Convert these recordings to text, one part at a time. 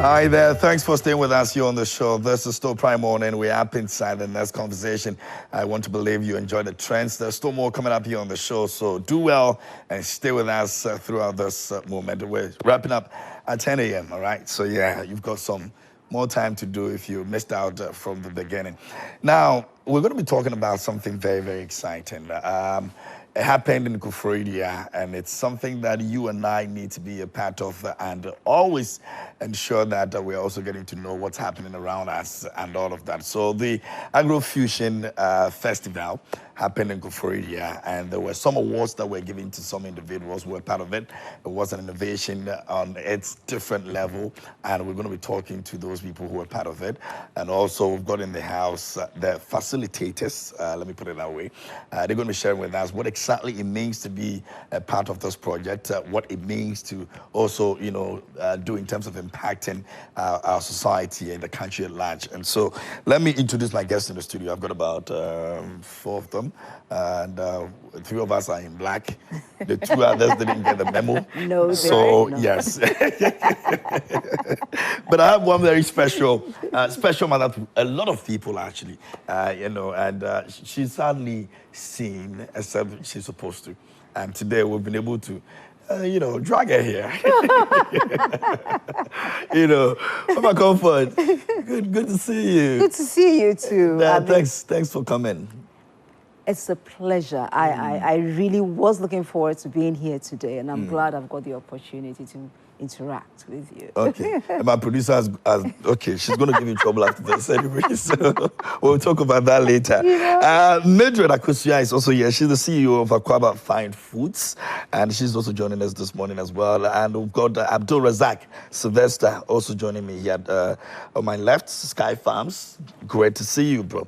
Hi there. Thanks for staying with us here on the show. This is still Prime Morning. We're up inside the next conversation. I want to believe you enjoy the trends. There's still more coming up here on the show, so do well and stay with us throughout this moment. We're wrapping up at 10 a.m., all right? So, yeah, you've got some more time to do if you missed out from the beginning. Now, we're going to be talking about something very, very exciting. It happened in Kufuridia, and it's something that you and I need to be a part of and always ensure that we're also getting to know what's happening around us and all of that. So the AGR Fusion Festival happened in Kufuridia, and there were some awards that were given to some individuals who were part of it. It was an innovation on its different level, and we're going to be talking to those people who were part of it. And also, we've got in the house the facilitators, let me put it that way. They're going to be sharing with us what exactly it means to be a part of this project, what it means to also, do in terms of impacting our society and the country at large. And so let me introduce my guests in the studio. I've got about 4 of them, and 3 of us are in black. The 2 others didn't get the memo. No, so no. yes. But I have one very special mother to a lot of people actually, and she's hardly seen except she's supposed to. And today we've been able to drag her here. Mama Comfort, good to see you. Good to see you too. Thanks for coming. It's a pleasure. I really was looking forward to being here today, and I'm glad I've got the opportunity to interact with you. Okay. And my producer has okay, she's going to give you trouble after this anyway, so we'll talk about that later. Mildred Akosia is also here. She's the CEO of Aquaba Fine Foods, and she's also joining us this morning as well. And we've got Abdul Razak Sylvester also joining me here on my left, Sky Farms. Great to see you, bro.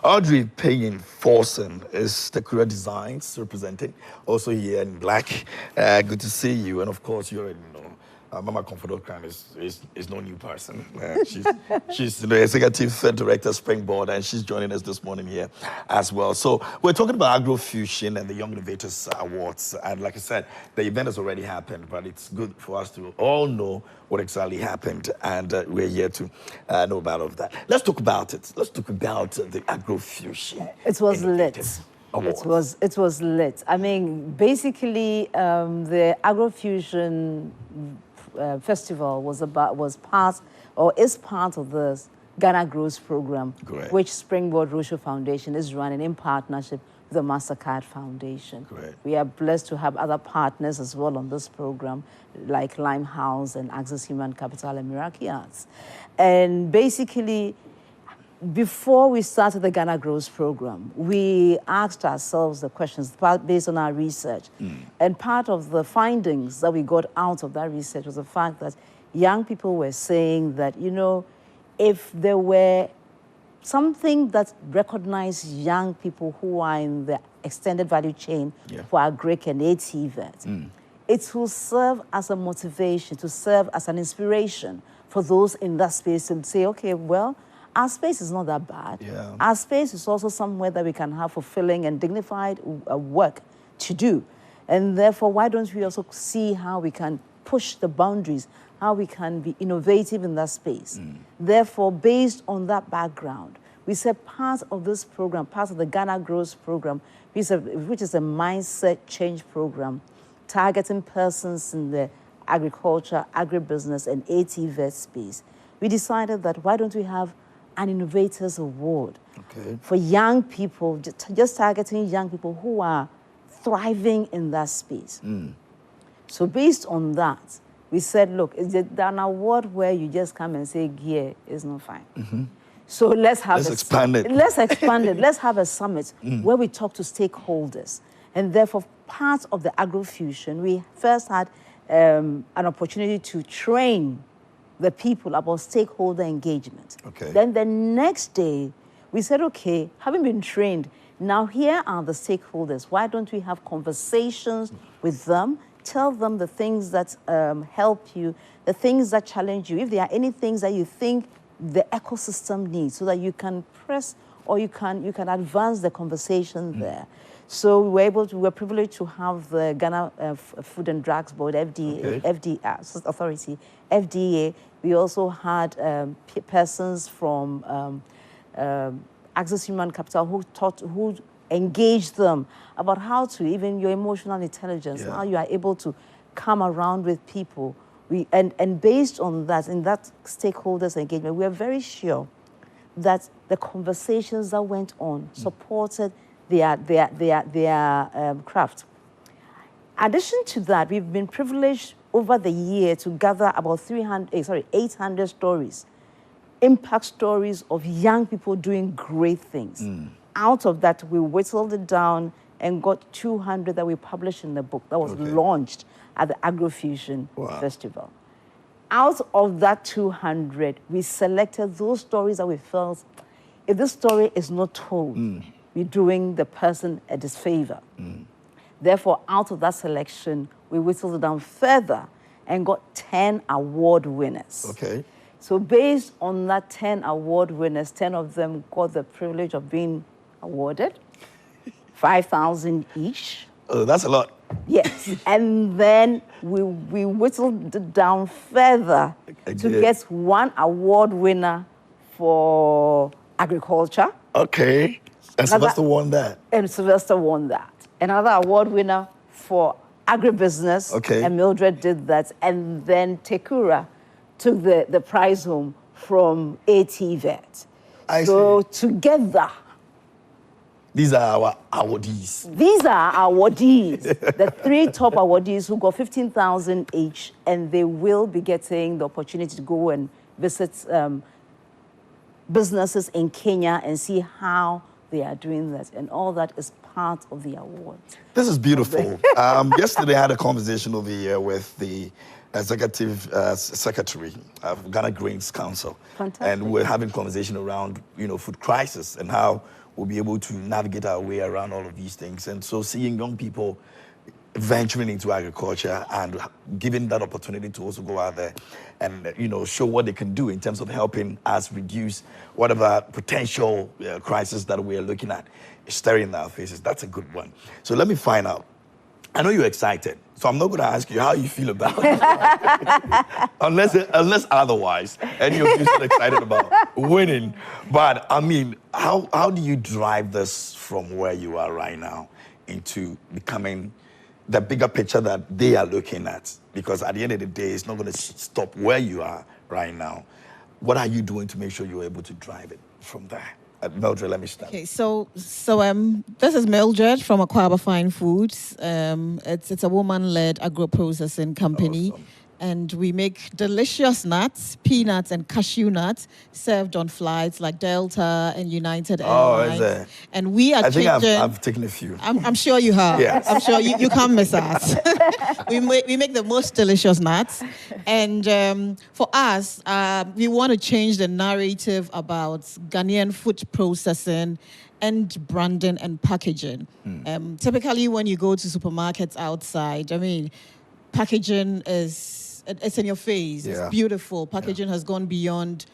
Audrey Payne Forson is the Career Designs representing, also here in black. Good to see you. And of course, you already know. Mama Comfort Crown is no new person. She's the executive director Springboard, and she's joining us this morning here as well. So we're talking about AGR Fusion and the Young Innovators Awards. And like I said, the event has already happened, but it's good for us to all know what exactly happened, and we're here to know about all of that. Let's talk about it. Let's talk about the AGR Fusion. It was lit. It was lit. I mean, basically, the AGR Fusion Festival is part of the Ghana Grows program, which Springboard Roadshow Foundation is running in partnership with the MasterCard Foundation. Great. We are blessed to have other partners as well on this program, like Limehouse and Access Human Capital and Miracle Arts. And basically, before we started the Ghana Grows program, we asked ourselves the questions based on our research. And part of the findings that we got out of that research was the fact that young people were saying that, if there were something that recognized young people who are in the extended value chain for Agric and ATVET, it will serve as a motivation, to serve as an inspiration for those in that space to say, okay, well, our space is not that bad. Our space is also somewhere that we can have fulfilling and dignified work to do. And therefore, why don't we also see how we can push the boundaries, how we can be innovative in that space? Therefore, based on that background, we said part of this program, part of the Ghana Grows program, which is a mindset change program, targeting persons in the agriculture, agribusiness, and ATVET space. We decided that why don't we have an Innovators Award for young people, just targeting young people who are thriving in that space. So based on that, we said, look, it's an award where you just come and say, yeah, it's not fine. So let's expand it. Let's expand it. Let's have a summit where we talk to stakeholders. And therefore, part of the AGR Fusion, we first had an opportunity to train the people about stakeholder engagement. Then the next day, we said, okay, having been trained, now here are the stakeholders. Why don't we have conversations with them, tell them the things that help you, the things that challenge you, if there are any things that you think the ecosystem needs, so that you can press or you can advance the conversation there. So we were privileged to have the Ghana Food and Drugs Board, FDA, FDA Authority, FDA, We also had persons from Access Human Capital who engaged them about how to, even your emotional intelligence, how you are able to come around with people. And based on that, in that stakeholders engagement, we are very sure that the conversations that went on supported their craft. Addition to that, we've been privileged over the year to gather about 800 stories, impact stories of young people doing great things. Out of that, we whittled it down and got 200 that we published in the book that was launched at the AGR Fusion Festival. Out of that 200, we selected those stories that we felt, if this story is not told, we're doing the person a disfavor. Therefore, out of that selection, we whittled it down further and got 10 award winners. Okay. So based on that 10 award winners, 10 of them got the privilege of being awarded, 5,000 each. Oh, that's a lot. Yes, and then we whittled it down further to get one award winner for agriculture. Okay, and Sylvester won that. And Sylvester won that. Another award winner for agribusiness. Okay. And Mildred did that. And then Tiura took the prize home from ATVET. So together, these are our awardees. These are awardees. The 3 top awardees who got 15,000 each, and they will be getting the opportunity to go and visit businesses in Kenya and see how they are doing that. And all that is part of the award. This is beautiful. Yesterday I had a conversation over here with the Executive Secretary of Ghana Grains Council. Fantastic. And we're having conversation around, food crisis and how we'll be able to navigate our way around all of these things. And so seeing young people venturing into agriculture and giving that opportunity to also go out there and, show what they can do in terms of helping us reduce whatever potential crisis that we are looking at, staring in our faces. That's a good one. So let me find out. I know you're excited, so I'm not going to ask you how you feel about it, unless otherwise, and you're still excited about winning. But I mean, how do you drive this from where you are right now into becoming the bigger picture that they are looking at? Because at the end of the day, it's not going to stop where you are right now. What are you doing to make sure you're able to drive it from there? Mildred, let me start. Okay, so this is Mildred from Aquaba Fine Foods. It's a woman-led agro-processing company. Awesome. And we make delicious nuts, peanuts and cashew nuts, served on flights like Delta and United Airlines. Is it? And we are changing. I think I've taken a few. I'm sure you have. Yes. I'm sure you can't miss us. we make the most delicious nuts. And for us, we want to change the narrative about Ghanaian food processing and branding and packaging. Typically, when you go to supermarkets outside, I mean, packaging it's in your face. Yeah. It's beautiful. Packaging has gone beyond,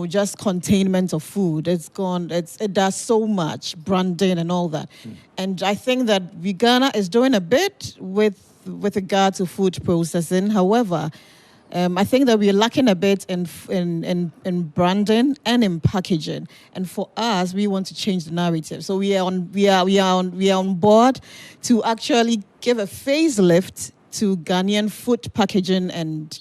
just containment of food. It does so much, branding and all that. And I think that Ghana is doing a bit with regard to food processing. However, I think that we're lacking a bit in branding and in packaging. And for us, we want to change the narrative. So we are on board to actually give a facelift to Ghanaian food packaging and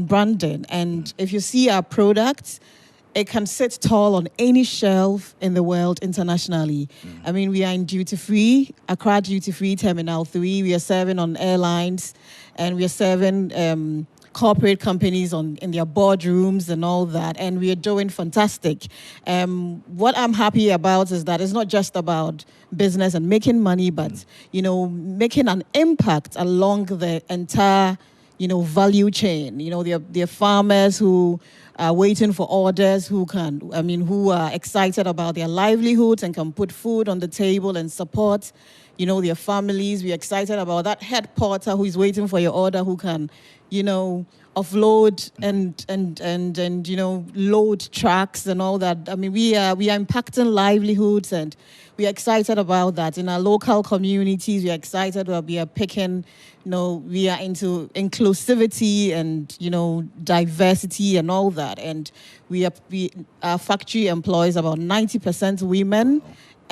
branding. And if you see our products, it can sit tall on any shelf in the world internationally. I mean, we are in duty-free, Accra Duty-Free Terminal 3. We are serving on airlines, and we are serving corporate companies in their boardrooms and all that, and we are doing fantastic. What I'm happy about is that it's not just about business and making money, but making an impact along the entire value chain. There are farmers who are waiting for orders, who are excited about their livelihoods and can put food on the table and support their families. We're excited about that head porter who is waiting for your order, who can offload and you know, load trucks and all that. I mean, we are impacting livelihoods, and we are excited about that. In our local communities, we are excited that we are picking, you know, we are into inclusivity and, you know, diversity and all that. And our factory employs about 90% women.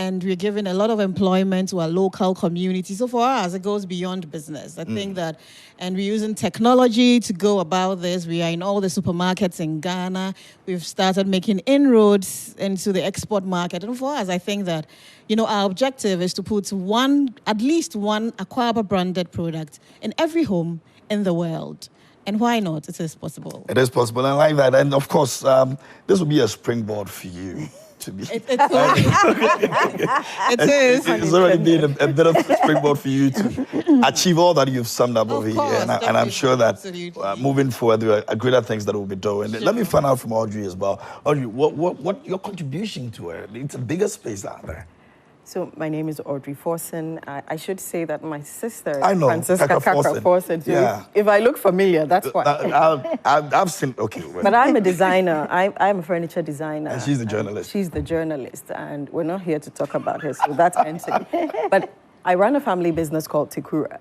And we're giving a lot of employment to our local community. So for us, it goes beyond business. I think that, and we're using technology to go about this. We are in all the supermarkets in Ghana. We've started making inroads into the export market. And for us, I think that, you know, our objective is to put at least one Aquaba branded product in every home in the world. And why not? It is possible. It is possible. I like that. And of course, this will be a springboard for you. To be. It is. It's already been a bit of a springboard for you to achieve all that you've summed up over here. And I'm sure that moving forward, there are greater things that we'll be doing. Sure. Let me find out from Audrey as well. Audrey, what your contribution to it? It's a bigger space out there. So my name is Audrey Forson. I should say that my sister, I know, Francisca Forson. Yeah. If I look familiar, that's why. I've seen, okay. Well. But I'm a designer. I'm a furniture designer. And she's the journalist. She's the journalist. And we're not here to talk about her, so that's empty. But I run a family business called Tiura.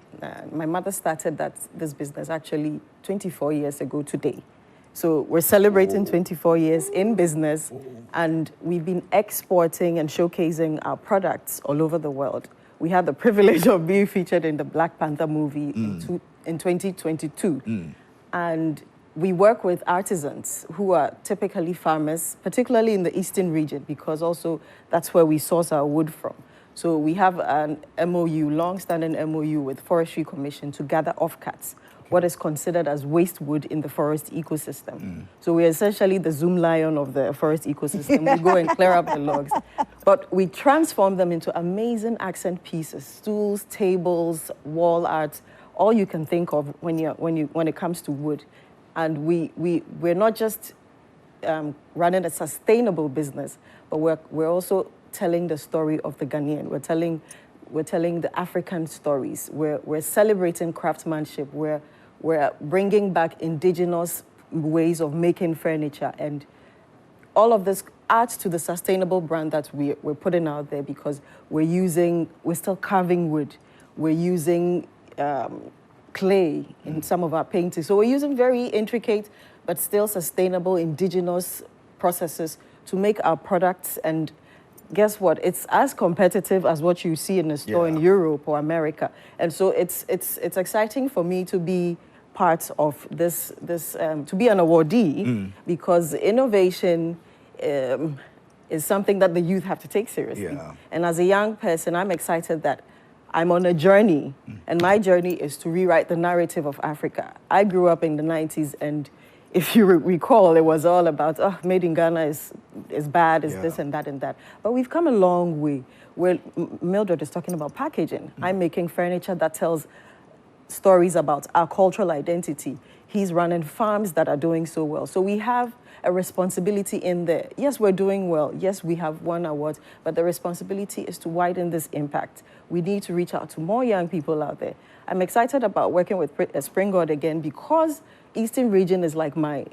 My mother started this business actually 24 years ago today. So we're celebrating 24 years in business, and we've been exporting and showcasing our products all over the world. We had the privilege of being featured in the Black Panther movie in 2022. And we work with artisans who are typically farmers, particularly in the eastern region, because also that's where we source our wood from. So we have an MOU, long-standing MOU with Forestry Commission to gather offcuts, what is considered as waste wood in the forest ecosystem. So we're essentially the Zoom lion of the forest ecosystem. We go and clear up the logs. But we transform them into amazing accent pieces, stools, tables, wall art, all you can think of when it comes to wood. And we're not just running a sustainable business, but we're also telling the story of the Ghanaian. We're telling the African stories. We're celebrating craftsmanship. We're bringing back indigenous ways of making furniture, and all of this adds to the sustainable brand that we're putting out there, because we're still carving wood. We're using clay in some of our paintings. So we're using very intricate but still sustainable indigenous processes to make our products. And guess what? It's as competitive as what you see in a store in Europe or America. And so it's exciting for me to be part of this to be an awardee, because innovation is something that the youth have to take seriously. Yeah. And as a young person, I'm excited that I'm on a journey, and my journey is to rewrite the narrative of Africa. I grew up in the 90s, and if you recall, it was all about, made in Ghana is bad, is this and that and that. But we've come a long way. Where Mildred is talking about packaging. I'm making furniture that tells stories about our cultural identity. He's running farms that are doing so well. So we have a responsibility in there. Yes, we're doing well. Yes, we have won awards, but the responsibility is to widen this impact. We need to reach out to more young people out there. I'm excited about working with Springboard again, because Eastern region is like my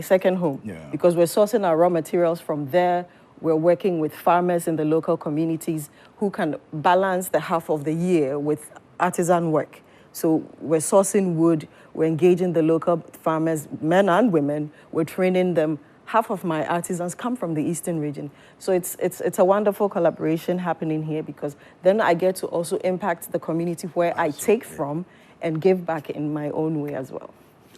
second home, because we're sourcing our raw materials from there. We're working with farmers in the local communities who can balance the half of the year with artisan work. So we're sourcing wood, we're engaging the local farmers, men and women, we're training them. Half of my artisans come from the Eastern region. So it's a wonderful collaboration happening here, because then I get to also impact the community where I take from and give back in my own way as well.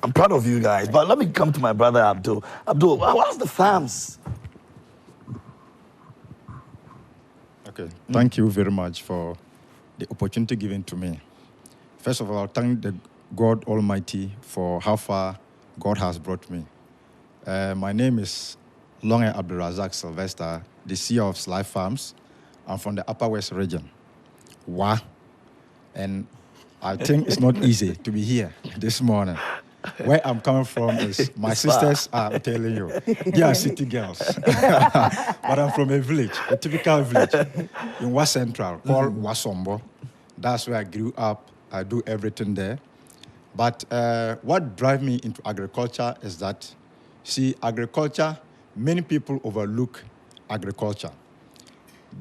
I'm proud of you guys, but let me come to my brother Abdul. Abdul, how's the farms? Okay, thank you very much for the opportunity given to me. First of all, thank the God Almighty for how far God has brought me. My name is Longe Abdulrazak Sylvester, the CEO of Sly Farms. I'm from the Upper West region. And I think it's not easy to be here this morning. Where I'm coming from is my sisters are telling you, they are city girls. But I'm from a village, a typical village in West Central called Wasombo. That's where I grew up. I do everything there. But what drives me into agriculture is that, see, agriculture, many people overlook agriculture.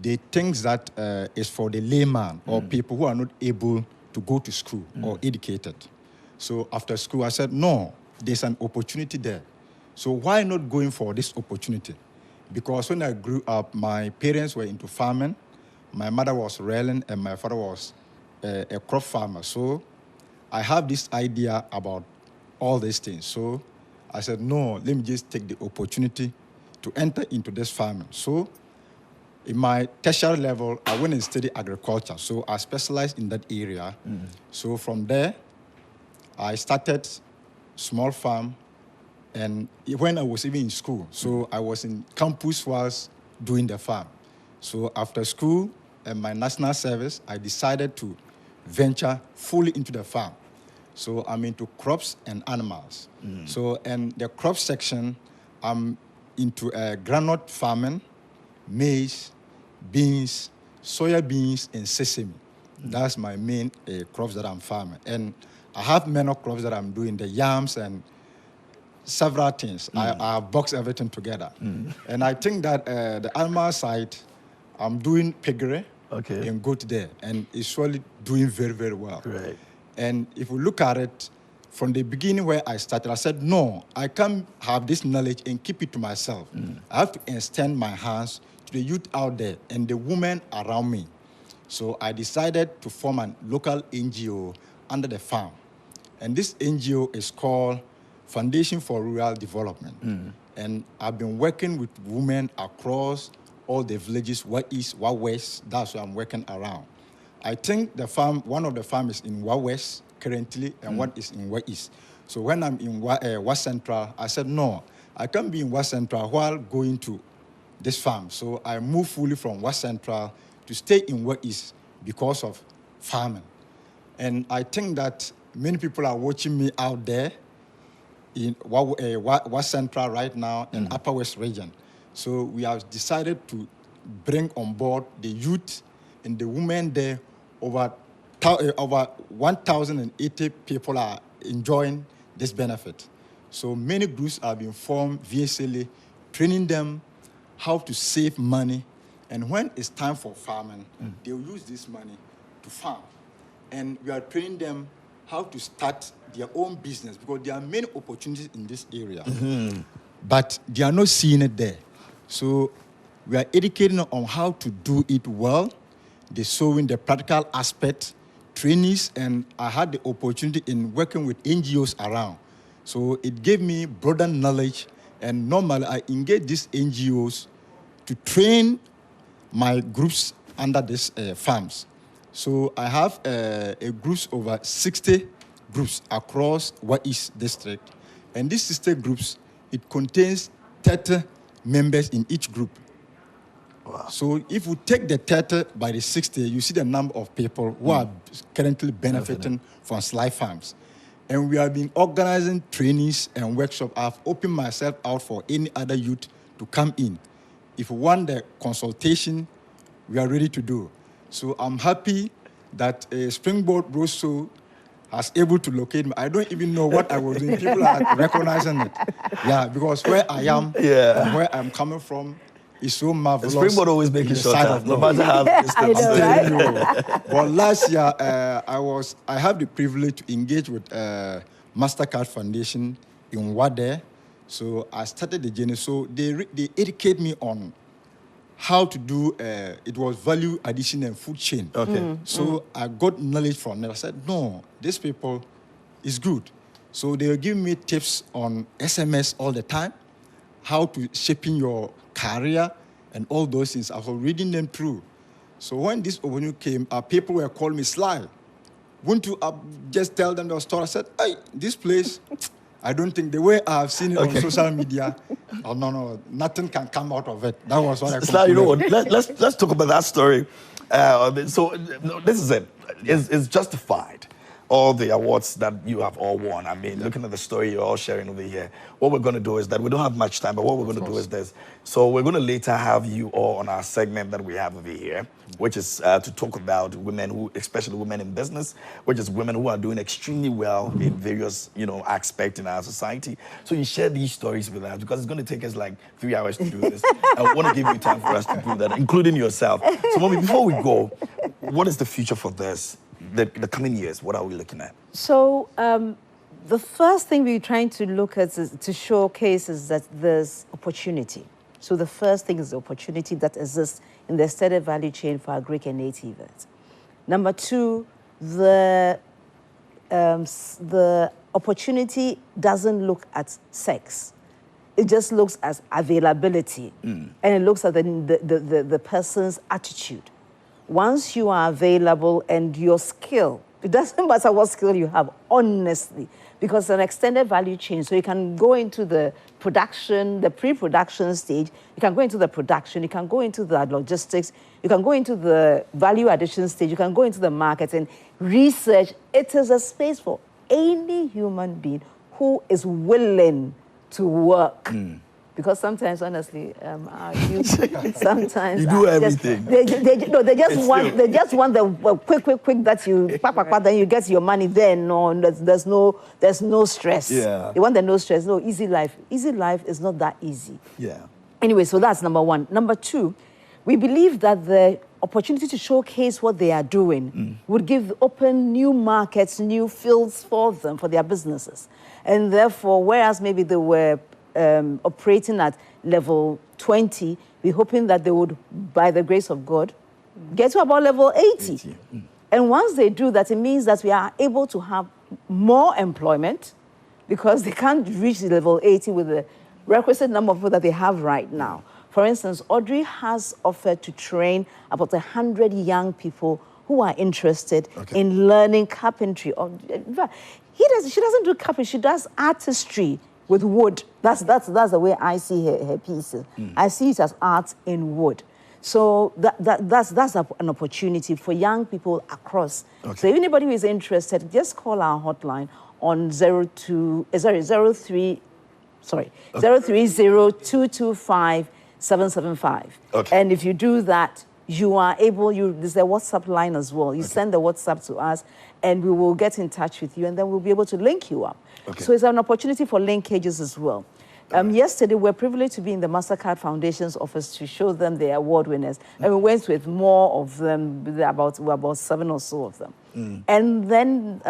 They think that is for the layman or people who are not able to go to school or educated. So after school, I said, no, there's an opportunity there. So why not going for this opportunity? Because when I grew up, my parents were into farming. My mother was rearing and my father was a crop farmer. So I have this idea about all these things. So I said, no, let me just take the opportunity to enter into this farming. So in my tertiary level, I went and studied agriculture. So I specialized in that area. So from there, I started small farm. And when I was even in school, so I was in campus whilst doing the farm. So after school and my national service, I decided to venture fully into the farm. So I'm into crops and animals. So in the crop section, I'm into groundnut farming, maize, beans, soya beans, and sesame. That's my main crops that I'm farming. And I have minor crops that I'm doing, the yams and several things. I box everything together. And I think that the animal side, I'm doing piggery and goat there. And it's surely doing very, very well. Right. And if we look at it, from the beginning where I started, I said, no, I can't have this knowledge and keep it to myself. I have to extend my hands to the youth out there and the women around me. So I decided to form a local NGO under the farm. And this NGO is called Foundation for Rural Development. And I've been working with women across all the villages, what east, what west. That's where I'm working around. I think the farm, one of the farms is in what west currently, and one is in what east. So when I'm in West Central, I said, no, I can't be in West Central while going to this farm. So I moved fully from West Central to stay in what east because of farming. And I think that many people are watching me out there in West Central right now and Upper West region. So we have decided to bring on board the youth and the women there. Over 1,080 people are enjoying this benefit. So many groups have been formed VSLA, training them how to save money. And when it's time for farming, they'll use this money to farm. And we are training them how to start their own business because there are many opportunities in this area, but they are not seeing it there. So we are educating them on how to do it well, the sewing, the practical aspect, trainees, and I had the opportunity in working with NGOs around. So it gave me broader knowledge, and normally I engage these NGOs to train my groups under these farms. So I have a groups over 60 groups across What East District. And these 60 groups, it contains 30 members in each group. Wow. So if we take the 30 by the 60, you see the number of people who are currently benefiting from Sly Farms. And we have been organizing trainings and workshops. I've opened myself out for any other youth to come in. If you want the consultation, we are ready to do. So I'm happy that Springboard Rosso has able to locate me. I don't even know what I was doing. People are recognizing it. Yeah, because where I am and where I'm coming from is so marvelous. Springboard always making sure that no matter how But last year, I have the privilege to engage with MasterCard Foundation in Wade. So I started the journey. So they educate me on how to do, it was value addition and food chain. Okay. So I got knowledge from them. I said, no, these people is good. So they were giving me tips on SMS all the time, how to shaping your career and all those things. I was reading them through. So when this overview came, people were calling me Sly. Wouldn't you just tell them the story? I said, hey, this place, I don't think the way I've seen it on social media, oh no, nothing can come out of it. That was what I Sly, you know what? Let's talk about that story. So this is it. It's justified. all the awards that you have all won. I mean, looking at the story you're all sharing over here, what we're going to do is that we don't have much time, but what we're going to do is this. So we're going to later have you all on our segment that we have over here, which is to talk about women who, especially women in business, which is women who are doing extremely well in various, aspects in our society. So you share these stories with us because it's going to take us like 3 hours to do this. I want to give you time for us to do that, including yourself. So, Mommy, before we go, what is the future for this? The coming years, what are we looking at? So the first thing we're trying to look at is to showcase is that there's opportunity. So the first thing is the opportunity that exists in the extended value chain for Agric and ATVET. Number two, the opportunity doesn't look at sex. It just looks at availability, and it looks at the person's attitude. Once you are available and your skill, it doesn't matter what skill you have, honestly, because it's an extended value chain. So you can go into the production, the pre-production stage, you can go into the production, you can go into the logistics, you can go into the value addition stage, you can go into the marketing, research. It is a space for any human being who is willing to work. Because sometimes, honestly, our youth, sometimes you do everything. They just want the quick that you then you get your money. Then no, there's no stress. Yeah. They want the no stress, no easy life. Easy life is not that easy. Yeah. Anyway, so that's number one. Number two, we believe that the opportunity to showcase what they are doing would open new markets, new fields for them, for their businesses. And therefore, whereas maybe they were operating at level 20, we're hoping that they would, by the grace of God, get to about level 80. And once they do that, it means that we are able to have more employment because they can't reach the level 80 with the requisite number of people that they have right now. For instance, Audrey has offered to train about 100 young people who are interested in learning carpentry. She doesn't do carpentry, she does artistry with wood. That's the way I see her pieces. I see it as art in wood. So that's an opportunity for young people across. So if anybody who is interested, just call our hotline on 030-225-775. And if you do that, you are able, there's a WhatsApp line as well. You send the WhatsApp to us and we will get in touch with you and then we'll be able to link you up. So it's an opportunity for linkages as well. Yesterday, we were privileged to be in the MasterCard Foundation's office to show them the award winners. And we went with more of them, about 7 or so of them. And then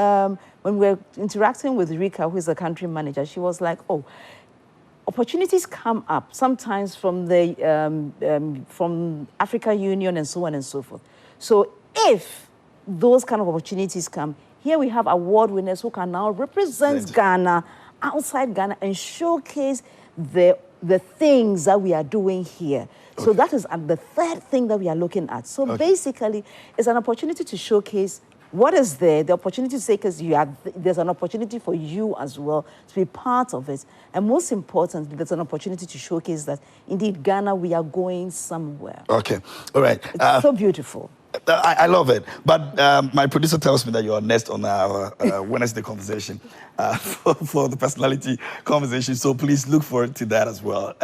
when we were interacting with Rika, who is the country manager, she was like, oh, opportunities come up, sometimes from the from Africa Union and so on and so forth. So if those kind of opportunities come, here we have award winners who can now represent Ghana outside Ghana and showcase the things that we are doing here. So that is the third thing that we are looking at. So basically, it's an opportunity to showcase what is there, the opportunity to say, because there's an opportunity for you as well to be part of it. And most importantly, there's an opportunity to showcase that, indeed, Ghana, we are going somewhere. Okay, all right. It's so beautiful. I love it. But my producer tells me that you're next on our Wednesday conversation for the personality conversation. So please look forward to that as well.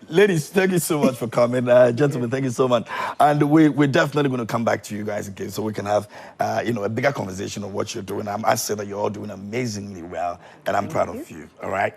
Ladies, thank you so much for coming. Gentlemen, thank you so much. And we're definitely going to come back to you guys again so we can have a bigger conversation of what you're doing. I say that you're all doing amazingly well, and I'm proud of you. All right?